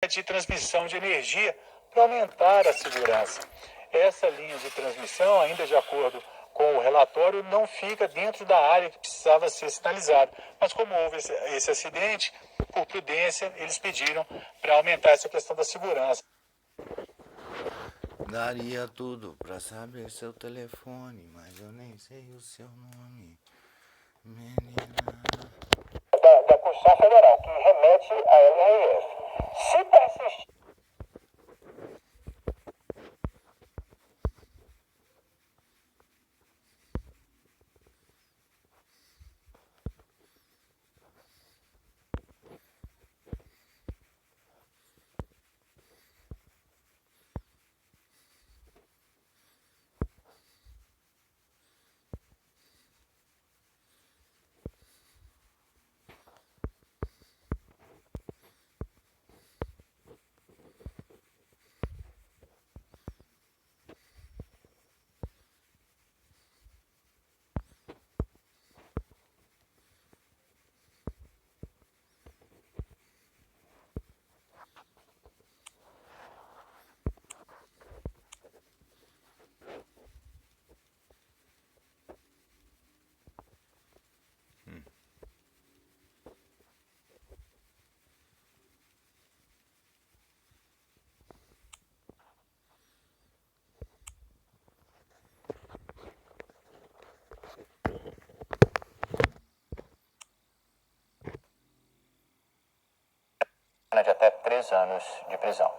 de transmissão de energia para aumentar a segurança. Essa linha de transmissão, ainda de acordo com o relatório, não fica dentro da área que precisava ser sinalizada. Mas como houve esse acidente, por prudência, eles pediram para aumentar essa questão da segurança. Daria tudo pra saber seu telefone, mas eu nem sei o seu nome, menina. Da Constituição Federal, que remete à LRF. Se persistir. De até 3 anos de prisão.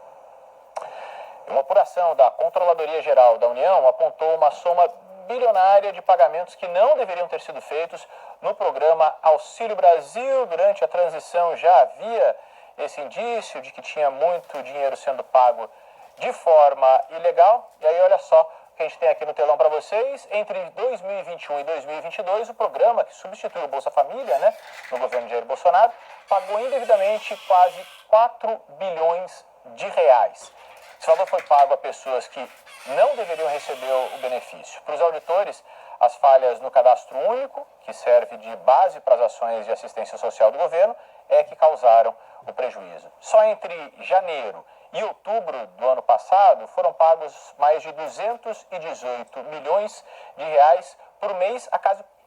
Uma apuração da Controladoria Geral da União apontou uma soma bilionária de pagamentos que não deveriam ter sido feitos no programa Auxílio Brasil. Durante a transição já havia esse indício de que tinha muito dinheiro sendo pago de forma ilegal. E aí olha só o que a gente tem aqui no telão para vocês. Entre 2021 e 2022, o programa que substituiu o Bolsa Família, no governo de Jair Bolsonaro, pagou indevidamente quase 4 bilhões de reais. Esse valor foi pago a pessoas que não deveriam receber o benefício. Para os auditores, as falhas no cadastro único, que serve de base para as ações de assistência social do governo, é que causaram o prejuízo. Só entre janeiro e outubro do ano passado foram pagos mais de 218 milhões de reais por mês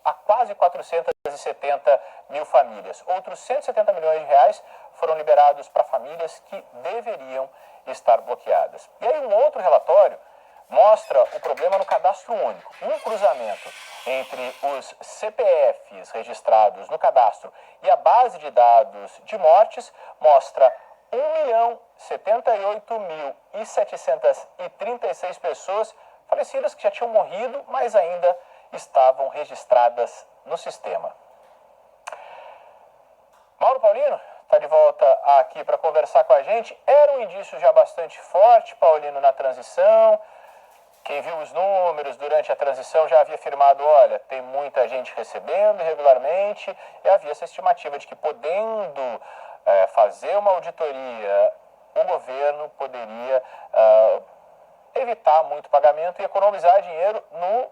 a quase 470 mil famílias. Outros 170 milhões de reais foram liberados para famílias que deveriam estar bloqueadas. E aí um outro relatório mostra o problema no cadastro único. Um cruzamento entre os CPFs registrados no cadastro e a base de dados de mortes mostra 1.078.736 pessoas falecidas que já tinham morrido, mas ainda estavam registradas no sistema. Mauro Paulino está de volta aqui para conversar com a gente. Era um indício já bastante forte, Paulino, na transição. Quem viu os números durante a transição já havia afirmado, olha, tem muita gente recebendo irregularmente, e havia essa estimativa de que podendo fazer uma auditoria, o governo poderia evitar muito pagamento e economizar dinheiro no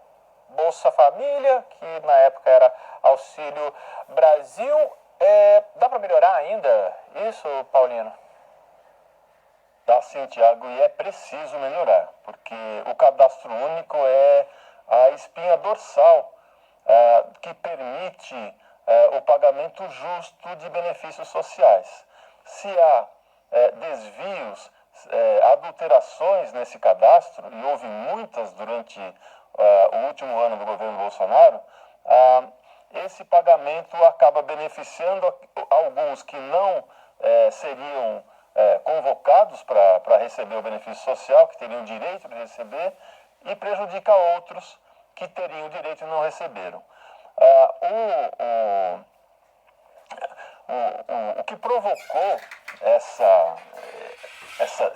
Bolsa Família, que na época era Auxílio Brasil. Dá para melhorar ainda isso, Paulino? Dá sim, Tiago, e é preciso melhorar, porque o cadastro único é a espinha dorsal que permite o pagamento justo de benefícios sociais. Se há desvios, adulterações nesse cadastro, e houve muitas durante o último ano do governo Bolsonaro, esse pagamento acaba beneficiando alguns que não seriam convocados para receber o benefício social, que teriam direito de receber, e prejudica outros que teriam direito e não receberam. O que provocou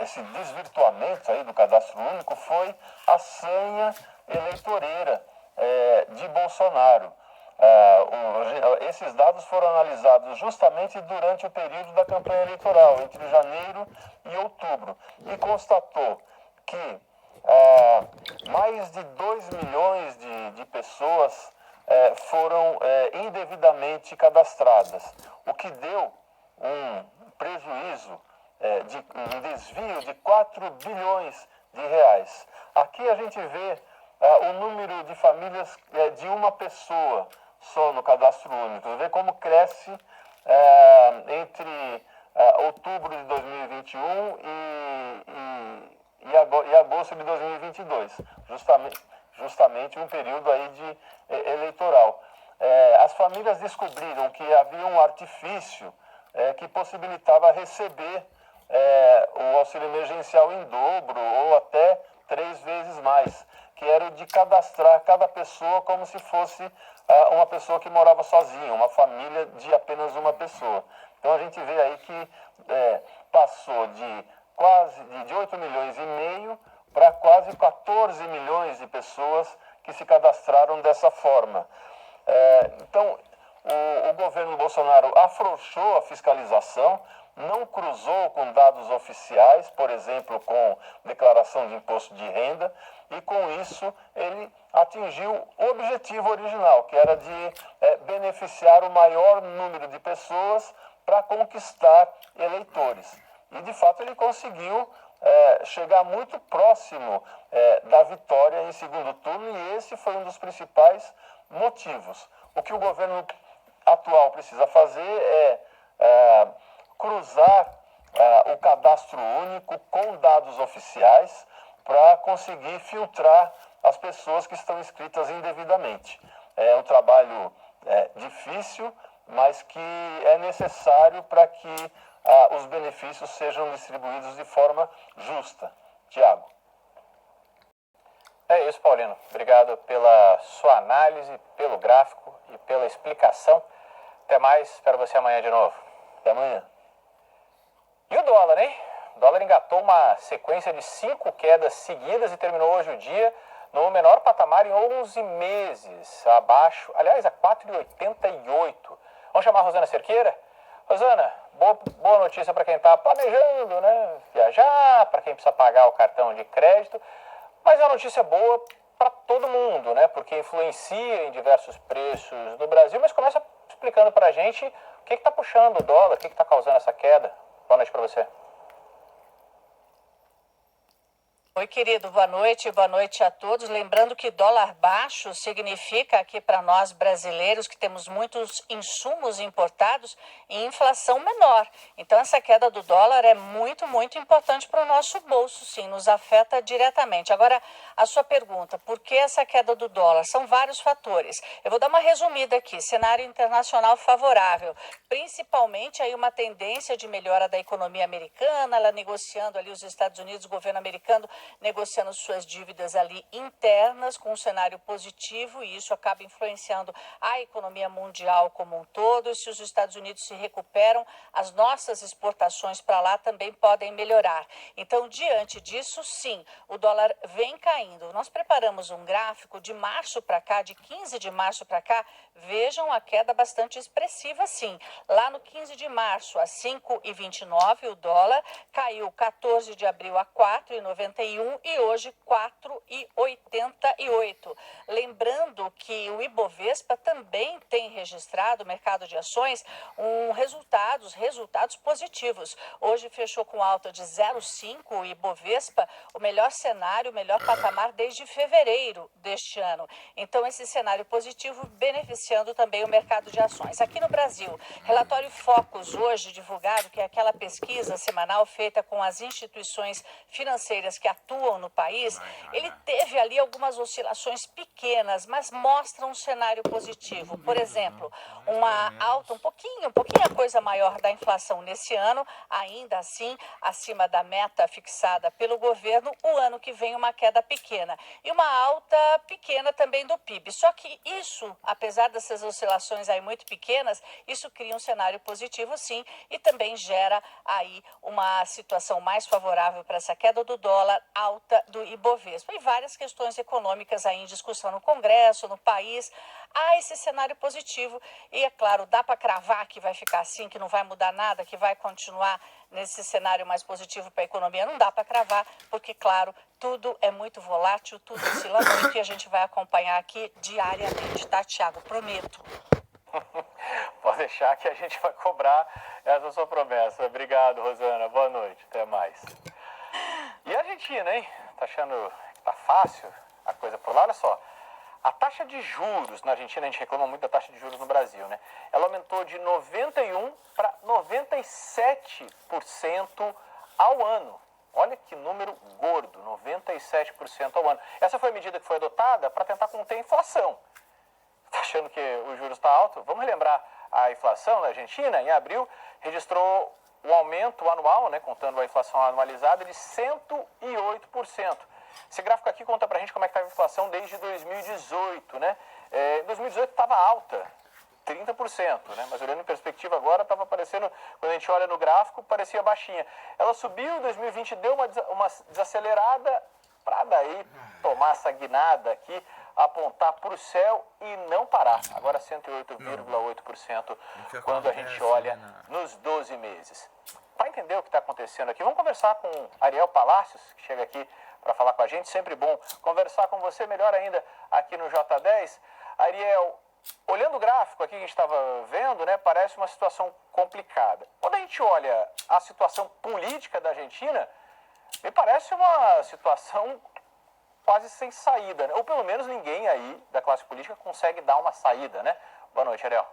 esse desvirtuamento aí do cadastro único foi a sanha eleitoreira de Bolsonaro. Esses dados foram analisados justamente durante o período da campanha eleitoral, entre janeiro e outubro, e constatou que mais de 2 milhões de pessoas foram indevidamente cadastradas, o que deu um prejuízo um desvio de 4 bilhões de reais. Aqui a gente vê o número de famílias de uma pessoa só no cadastro único. Você vê como cresce entre outubro de 2021 e agosto de 2022, justamente um período aí de eleitoral. As famílias descobriram que havia um artifício que possibilitava receber o auxílio emergencial em dobro ou até 3 vezes mais, que era o de cadastrar cada pessoa como se fosse uma pessoa que morava sozinha, uma família de apenas uma pessoa. Então a gente vê aí que passou de 8 milhões e meio para quase 14 milhões de pessoas que se cadastraram dessa forma. Então, o governo Bolsonaro afrouxou a fiscalização, não cruzou com dados oficiais, por exemplo, com declaração de imposto de renda, e com isso ele atingiu o objetivo original, que era de beneficiar o maior número de pessoas para conquistar eleitores. E, de fato, ele conseguiu chegar muito próximo da vitória em segundo turno, e esse foi um dos principais motivos. O que o governo atual precisa fazer é cruzar o cadastro único com dados oficiais para conseguir filtrar as pessoas que estão inscritas indevidamente. É um trabalho difícil, mas que é necessário para que os benefícios sejam distribuídos de forma justa. Tiago. É isso, Paulino. Obrigado pela sua análise, pelo gráfico e pela explicação. Até mais, espero você amanhã de novo. Até amanhã. E o dólar, hein? O dólar engatou uma sequência de 5 quedas seguidas e terminou hoje o dia no menor patamar em 11 meses, abaixo, aliás, a 4,88. Vamos chamar a Rosana Cerqueira? Rosana, boa notícia para quem está planejando, né? Viajar, para quem precisa pagar o cartão de crédito, mas é uma notícia boa para todo mundo, né? Porque influencia em diversos preços no Brasil, mas começa explicando para a gente o que está puxando o dólar, o que está causando essa queda. Boa noite para você. Oi, querido, boa noite a todos. Lembrando que dólar baixo significa aqui para nós brasileiros que temos muitos insumos importados e inflação menor. Então, essa queda do dólar é muito, muito importante para o nosso bolso, sim, nos afeta diretamente. Agora, a sua pergunta, por que essa queda do dólar? São vários fatores. Eu vou dar uma resumida aqui. Cenário internacional favorável, principalmente aí uma tendência de melhora da economia americana, ela negociando ali os Estados Unidos, o governo americano negociando suas dívidas ali internas com um cenário positivo, e isso acaba influenciando a economia mundial como um todo. E se os Estados Unidos se recuperam, as nossas exportações para lá também podem melhorar. Então, diante disso, sim, o dólar vem caindo. Nós preparamos um gráfico de março para cá, de 15 de março para cá, vejam a queda bastante expressiva, sim. Lá no 15 de março, a 5,29, o dólar caiu 14 de abril a 4,91 e hoje 4,88. Lembrando que o Ibovespa também tem registrado, o mercado de ações, resultados positivos. Hoje fechou com alta de 0,5 o Ibovespa, o melhor cenário, o melhor patamar desde fevereiro deste ano. Então, esse cenário positivo beneficiando também o mercado de ações. Aqui no Brasil, relatório Focus hoje divulgado, que é aquela pesquisa semanal feita com as instituições financeiras que atuam no país, ele teve ali algumas oscilações pequenas, mas mostra um cenário positivo. Por exemplo, uma alta um pouquinho a coisa maior da inflação nesse ano, ainda assim acima da meta fixada pelo governo. O ano que vem uma queda pequena e uma alta pequena também do PIB. Só que isso, apesar dessas oscilações aí muito pequenas, isso cria um cenário positivo, sim, e também gera aí uma situação mais favorável para essa queda do dólar, alta do Ibovespa e várias questões econômicas aí em discussão no Congresso, no país. Há esse cenário positivo e, é claro, dá para cravar que vai ficar assim, que não vai mudar nada, que vai continuar nesse cenário mais positivo para a economia. Não dá para cravar, porque, claro, tudo é muito volátil, tudo oscila muito e a gente vai acompanhar aqui diariamente, tá, Tiago? Prometo. Pode deixar que a gente vai cobrar essa sua promessa. Obrigado, Rosana. Boa noite. Até mais. E a Argentina, hein? Tá achando que tá fácil a coisa por lá? Olha só. A taxa de juros na Argentina, a gente reclama muito da taxa de juros no Brasil, né? Ela aumentou de 91% para 97% ao ano. Olha que número gordo, 97% ao ano. Essa foi a medida que foi adotada para tentar conter a inflação. Está achando que o juros está alto? Vamos relembrar a inflação na Argentina. Em abril, registrou um aumento anual, né, contando a inflação anualizada, de 108%. Esse gráfico aqui conta pra gente como é que estava a inflação desde 2018, né? Em 2018 estava alta, 30%, né? Mas olhando em perspectiva agora, estava aparecendo, quando a gente olha no gráfico, parecia baixinha. Ela subiu, em 2020 deu uma desacelerada, para daí tomar essa guinada aqui, apontar para o céu e não parar. Agora 108,8% quando a gente olha nos 12 meses. Para entender o que está acontecendo aqui, vamos conversar com Ariel Palácios, que chega aqui para falar com a gente. Sempre bom conversar com você, melhor ainda aqui no J10. Ariel, olhando o gráfico aqui que a gente estava vendo, né, parece uma situação complicada. Quando a gente olha a situação política da Argentina, me parece uma situação quase sem saída, né? Ou pelo menos ninguém aí da classe política consegue dar uma saída, né? Boa noite, Ariel.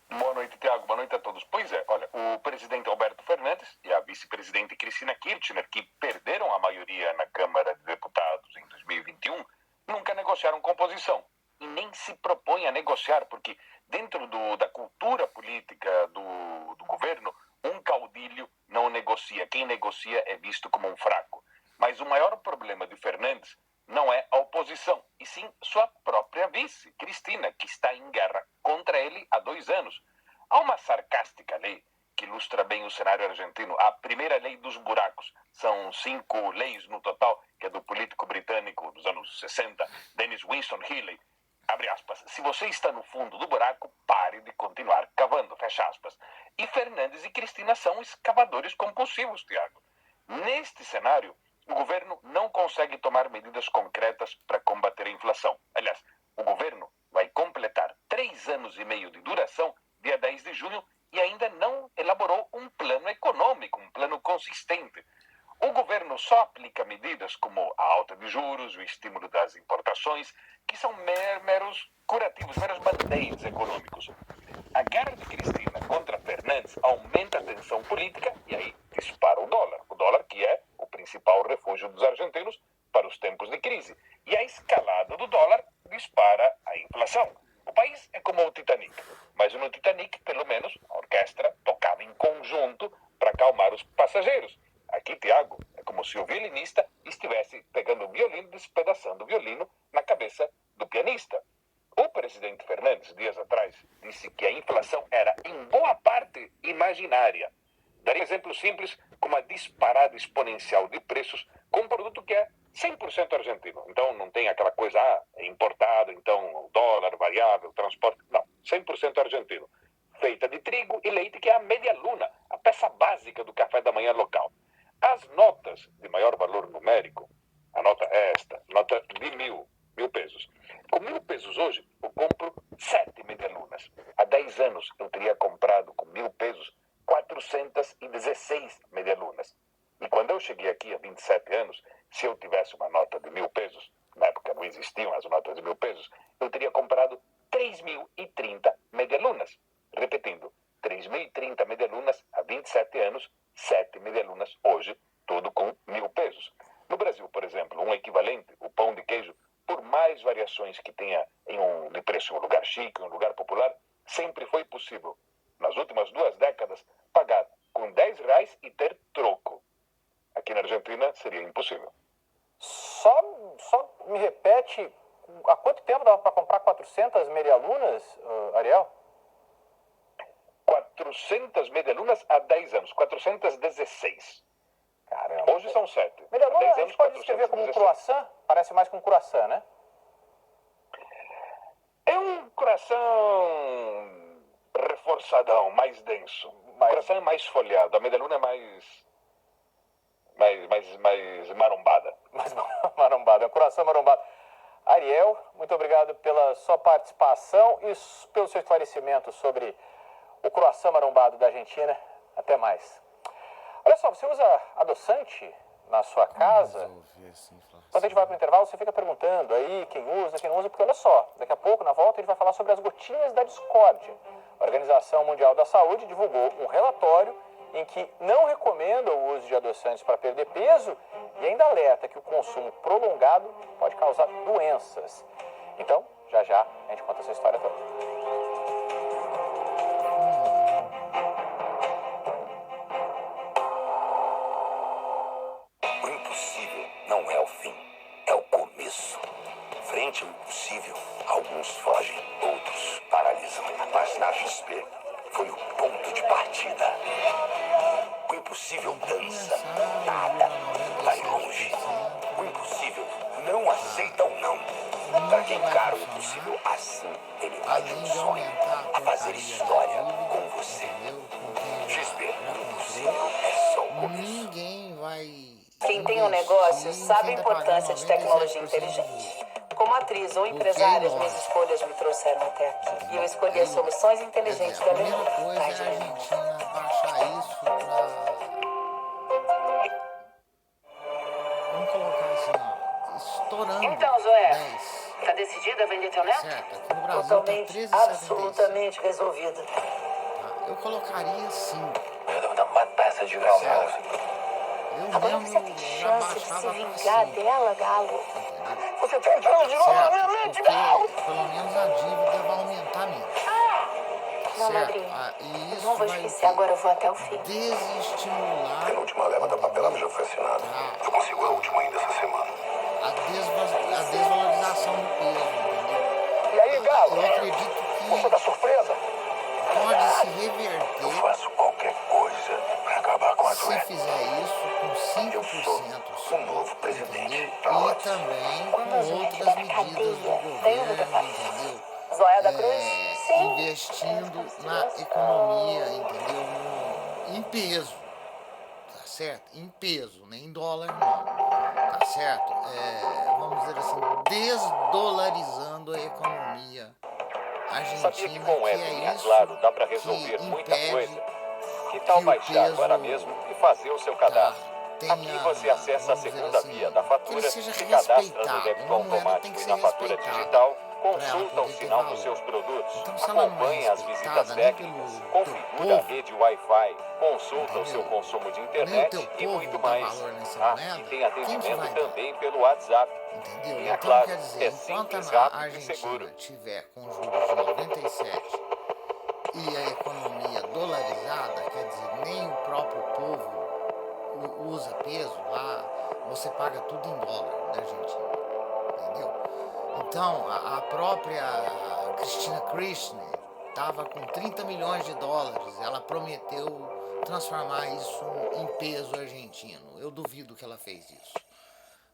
Boa noite, Tiago. Boa noite a todos. Pois é, olha, o presidente Alberto Fernandes e a vice-presidente Cristina Kirchner, que perderam a maioria na Câmara de Deputados em 2021, nunca negociaram composição e nem se propõem a negociar, porque dentro da cultura política do governo, um caudilho não negocia. Quem negocia é visto como um fraco. Mas o maior problema de Fernandes não é a oposição, e sim sua própria vice, Cristina, que está em guerra contra ele há 2 anos. Há uma sarcástica lei que ilustra bem o cenário argentino. A primeira lei dos buracos. São 5 leis no total, que é do político britânico dos anos 60, Dennis Winston Healey. Abre aspas. Se você está no fundo do buraco, pare de continuar cavando. Fecha aspas. E Fernandes e Cristina são escavadores compulsivos, Tiago. Neste cenário, o governo não consegue tomar medidas concretas para combater a inflação. Aliás, o governo vai completar 3 anos e meio de duração, dia 10 de junho, e ainda não elaborou um plano econômico, um plano consistente. O governo só aplica medidas como a alta de juros, o estímulo das importações, que são meros curativos, meros band-aids econômicos. A guerra de Cristina contra Fernandes aumenta a tensão política e aí dispara o dólar. O dólar que é o principal refúgio dos argentinos para os tempos de crise. E a escalada do dólar dispara a inflação. O país é como o Titanic, mas no Titanic, pelo menos, a orquestra tocava em conjunto para acalmar os passageiros. Aqui, Tiago, é como se o violinista estivesse pegando o violino e despedaçando o violino na cabeça do pianista. O presidente Fernandes, dias atrás, disse que a inflação era, em boa parte, imaginária. Daria exemplo simples como a disparada exponencial de preços com um produto que é 100% argentino. Então não tem aquela coisa, é importado, então o dólar, variável, transporte. Não, 100% argentino. Feita de trigo e leite, que é a media luna, a peça básica do café da manhã local. As notas de maior valor numérico, a nota é esta, nota de 1.000 pesos. Com 1.000 pesos hoje, eu compro 7 medialunas. Há 10 anos eu teria comprado com 1.000 pesos 416 medialunas. E quando eu cheguei aqui há 27 anos, se eu tivesse uma nota de 1.000 pesos, na época não existiam as notas de 1.000 pesos, eu teria comprado 3.030 medialunas. Repetindo, 3.030 medialunas há 27 anos, 7 medialunas hoje, tudo com 1.000 pesos. No Brasil, por exemplo, um equivalente, o pão de queijo, por mais variações que tenha de preço em um lugar chique, em um lugar popular, sempre foi possível, nas últimas 2 décadas, pagar com R$10 e ter troco. Aqui na Argentina seria impossível. Só me repete, há quanto tempo dava para comprar 400 medialunas, Ariel? 400 medialunas há 10 anos, 416. Caramba. Hoje são 7. Medialuna a gente pode descrever como um croissant? Parece mais que um croissant, né? É um croissant reforçadão, mais denso. O croissant é mais folhado, a medialuna é mais marombada. Mais marombada, é um croissant marombado. Ariel, muito obrigado pela sua participação e pelo seu esclarecimento sobre o croissant marombado da Argentina. Até mais. Olha só, você usa adoçante na sua casa? Quando a gente vai para o intervalo, você fica perguntando aí quem usa, quem não usa, porque olha só, daqui a pouco, na volta, a gente vai falar sobre as gotinhas da discórdia. A Organização Mundial da Saúde divulgou um relatório em que não recomenda o uso de adoçantes para perder peso e ainda alerta que o consumo prolongado pode causar doenças. Então, já já a gente conta essa história toda. O impossível não é o fim, é o começo. Frente ao impossível, alguns fogem, outros paralisam. Mas na XP foi o ponto de partida. O impossível dança, nada, vai longe. O impossível não aceita o não. Para quem encara o impossível assim, ele vai de um sonho a fazer história com você. XP, o impossível é só o começo. Ninguém vai. Quem tem um negócio sabe a importância de tecnologia inteligente. Como atriz ou empresária, minhas escolhas me trouxeram até aqui. E eu escolhi as soluções inteligentes da A primeira Lenovo. coisa é a Argentina baixar isso pra. Vamos colocar assim, ó. Estourando. Então, Zoé, 10. tá decidida a vender teu neto? Certo, aqui no Brasil Totalmente, tá 13,75. absolutamente resolvida. Tá? Eu colocaria 5. Eu devo dar uma taça de grão. Eu Agora mesmo você tem já chance de se baixava pra vingar 5. dela, Galo. Entendeu? Você tá entrando de novo na minha mente, Galo! Porque pelo menos a dívida vai aumentar menos. Não, Certo? madrinha. E isso Não vou vai esquecer, agora eu vou até o fim. desestimular A última leva da papelada já foi assinada. Eu consigo a última ainda essa semana. a desvalorização do peso, entendeu? E aí, Galo? Eu acredito Você que tá surpresa? pode se Eu reverter faço qualquer coisa pra acabar com a se doença. fizer isso com Eu 5% sou só, o novo presidente. entendeu? Tá E ótimo. também Quando a com Zoé outras estiver na medidas do cadeia, daí eu vou governo, falar. entendeu? Zóia da Cruz? Sim. Investindo na economia, entendeu? Em peso, tá certo? Em peso, nem em dólar não, tá certo? Vamos dizer assim, desdolarizando a economia argentina, Sabia que com o app é Minha isso Claro dá para que resolver muita impede coisa? Que tal que o baixar peso, agora mesmo e fazer o seu cadastro? tenha, Aqui você acessa a vamos dizer segunda assim, via da que fatura, ele seja se cadastra no respeitado. débito Uma moeda tem automático que e ser na fatura respeitada digital, para ela consulta o poder ter sinal valor. dos seus produtos, Então, se ela não é acompanha as visitas respeitada nem técnicas, pelo configura teu a povo, rede Wi-Fi, consulta o seu entendeu? consumo de Nem o internet teu e povo muito dá mais. valor nessa E moeda, tem quem que atendimento vai dar? também pelo WhatsApp. Entendeu? Minha Então, Claro, quer dizer, é enquanto simples, a rápido e Argentina seguro. tiver com juros de 97 e a economia dolarizada, quer dizer, nem o próprio povo usa peso lá, você paga tudo em dólar da Argentina, entendeu? Então, a própria Cristina Kirchner estava com 30 milhões de dólares, ela prometeu transformar isso em peso argentino. Eu duvido que ela fez isso,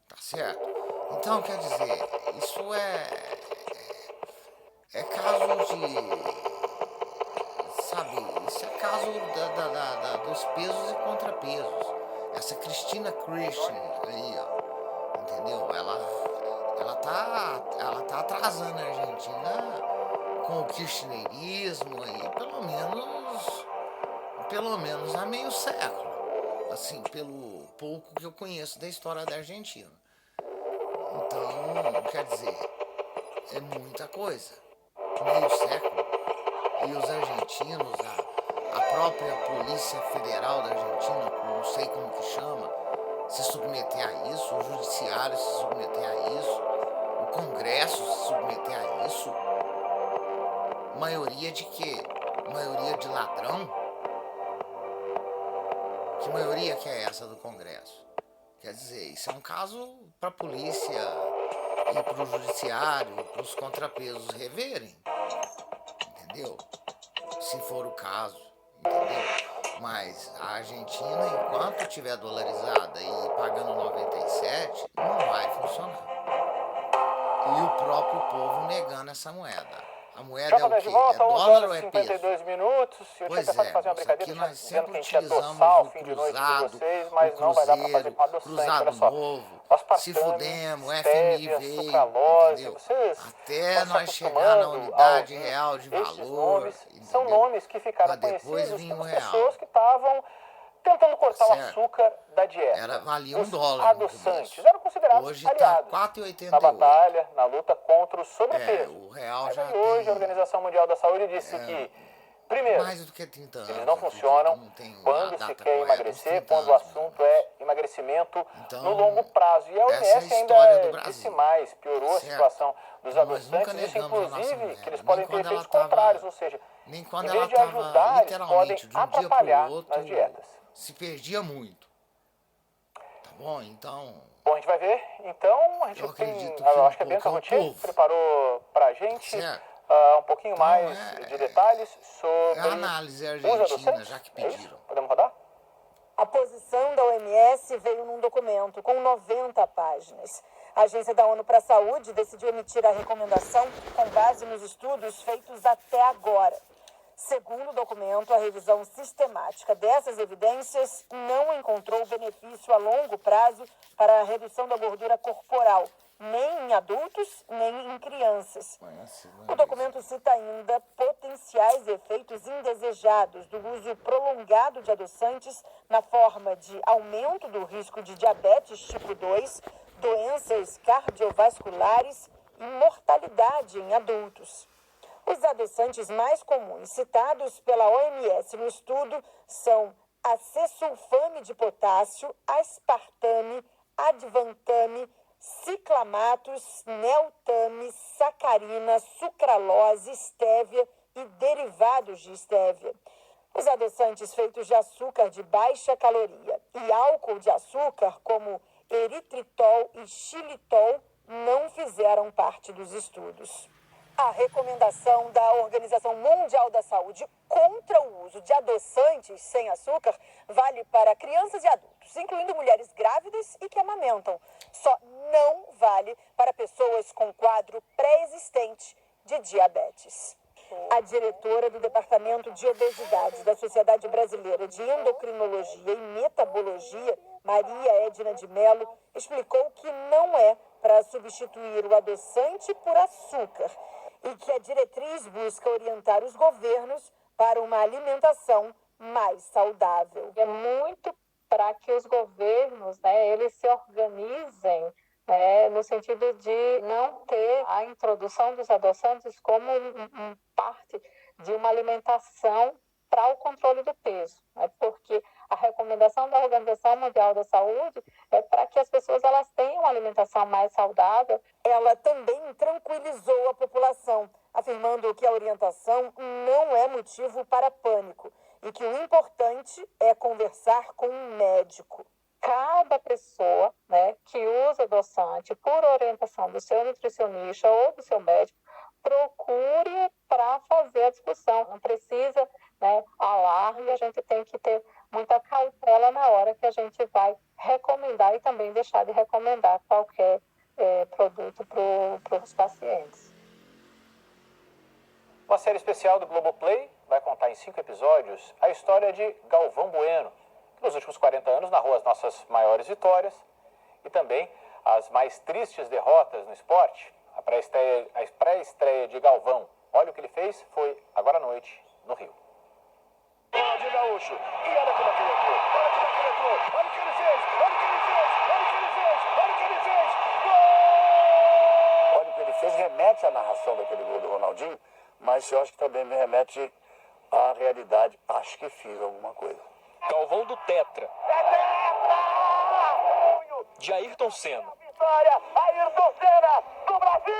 tá certo? Então, quer dizer, isso é caso de... Sabe, isso é caso dos pesos e contrapesos. Essa Cristina Kirchner aí, ó, entendeu? Ela tá atrasando a Argentina com o kirchnerismo aí, pelo menos há meio século. Assim, pelo pouco que eu conheço da história da Argentina. Então, quer dizer, é muita coisa. Meio século. E os argentinos, a própria Polícia Federal da Argentina, não sei como que chama, se submeter a isso, o Judiciário se submeter a isso, o Congresso se submeter a isso. Maioria de quê? Maioria de ladrão? Que maioria que é essa do Congresso? Quer dizer, isso é um caso para a polícia e para o judiciário, para os contrapesos reverem. Entendeu? Se for o caso, entendeu? Mas a Argentina, enquanto estiver dolarizada e pagando 97, não vai funcionar. E o próprio povo negando essa moeda. A moeda é Jota, o de quê? volta, É 11 dólar horas ou e é peso? 52 minutos. Eu tinha Pois pensado em é, fazer uma moça, aqui brincadeira nós dizendo que sempre a gente ia utilizamos adoçar o o fim de noite de cruzado, vocês, o mas não vai dar para fazer cruzeiro, com adoçante. Olha cruzado só, novo, o se aspartame, fudemos, o estévia, FMI veio, sucralose, entendeu? vocês Até vão se nós chegar na acostumando a unidade ouvir real de estes valor, nomes. São entendeu? nomes que ficaram Pra depois conhecidos vir o pelas real, pessoas que estavam tentando cortar o certo? açúcar da dieta. Valia Os $1 no adoçantes começo. eram considerados Hoje tá aliados na 4,88. batalha, na luta contra o sobrepeso. O real Mas já aí hoje a tem Organização Mundial da Saúde disse que, primeiro, mais do que 30 anos. eles não acredito, funcionam não tenho a quando se data quer correta, uns emagrecer, 30 quando o anos, assunto é emagrecimento Então, no longo prazo. E a essa é a OMS história do ainda Brasil, disse mais, piorou a certo? situação dos Então, nós nunca adoçantes, disse negamos a nossa inclusive moeda, que eles nem podem ter quando ela efeitos tava- contrários, ou seja, Nem quando em ela vez de estava ajudar, eles podem literalmente de um dia para atrapalhar o outro, nas dietas. se perdia muito. Tá bom? Então, Bom, a gente vai ver. Então, a gente eu acredito que acho que a um Bianca pouco é o Routier povo. preparou pra gente Certo. um pouquinho Então, mais de detalhes sobre é a análise os argentina, adoçantes. já que É isso? pediram. Podemos rodar? A posição da OMS veio num documento com 90 páginas. A Agência da ONU para a Saúde decidiu emitir a recomendação com base nos estudos feitos até agora. Segundo o documento, a revisão sistemática dessas evidências não encontrou benefício a longo prazo para a redução da gordura corporal, nem em adultos, nem em crianças. O documento cita ainda potenciais efeitos indesejados do uso prolongado de adoçantes na forma de aumento do risco de diabetes tipo 2, doenças cardiovasculares e mortalidade em adultos. Os adoçantes mais comuns citados pela OMS no estudo são acesulfame de potássio, aspartame, advantame, ciclamatos, neotame, sacarina, sucralose, estévia e derivados de estévia. Os adoçantes feitos de açúcar de baixa caloria e álcool de açúcar, como eritritol e xilitol, não fizeram parte dos estudos. A recomendação da Organização Mundial da Saúde contra o uso de adoçantes sem açúcar vale para crianças e adultos, incluindo mulheres grávidas e que amamentam. Só não vale para pessoas com quadro pré-existente de diabetes. A diretora do Departamento de Obesidade da Sociedade Brasileira de Endocrinologia e Metabologia, Maria Edna de Mello, explicou que não é para substituir o adoçante por açúcar e que a diretriz busca orientar os governos para uma alimentação mais saudável. É muito para que os governos, eles se organizem, no sentido de não ter a introdução dos adoçantes como parte de uma alimentação para o controle do peso, porque a recomendação da Organização Mundial da Saúde é para que as pessoas elas tenham uma alimentação mais saudável. Ela também tranquilizou a população, afirmando que a orientação não é motivo para pânico e que o importante é conversar com um médico. Cada pessoa, que usa adoçante por orientação do seu nutricionista ou do seu médico, procure para fazer a discussão. Não precisa, alarme, a gente tem que ter muita cautela na hora que a gente vai recomendar e também deixar de recomendar qualquer produto para os pacientes. Uma série especial do Globoplay vai contar em 5 episódios a história de Galvão Bueno, que nos últimos 40 anos narrou as nossas maiores vitórias e também as mais tristes derrotas no esporte. A pré-estreia de Galvão, olha o que ele fez, foi agora à noite no Rio. De Gaúcho. E olha como é que ele entrou. Olha como é que ele entrou. Olha o que ele fez. Olha o que ele fez. Olha o que ele fez. Olha o que ele fez. Gol! Olha o que ele fez. Remete à narração daquele gol do Ronaldinho, mas eu acho que também me remete à realidade. Acho que fiz alguma coisa. Galvão do Tetra. É tetra! De Ayrton Senna. Vitória! Ayrton Senna do Brasil!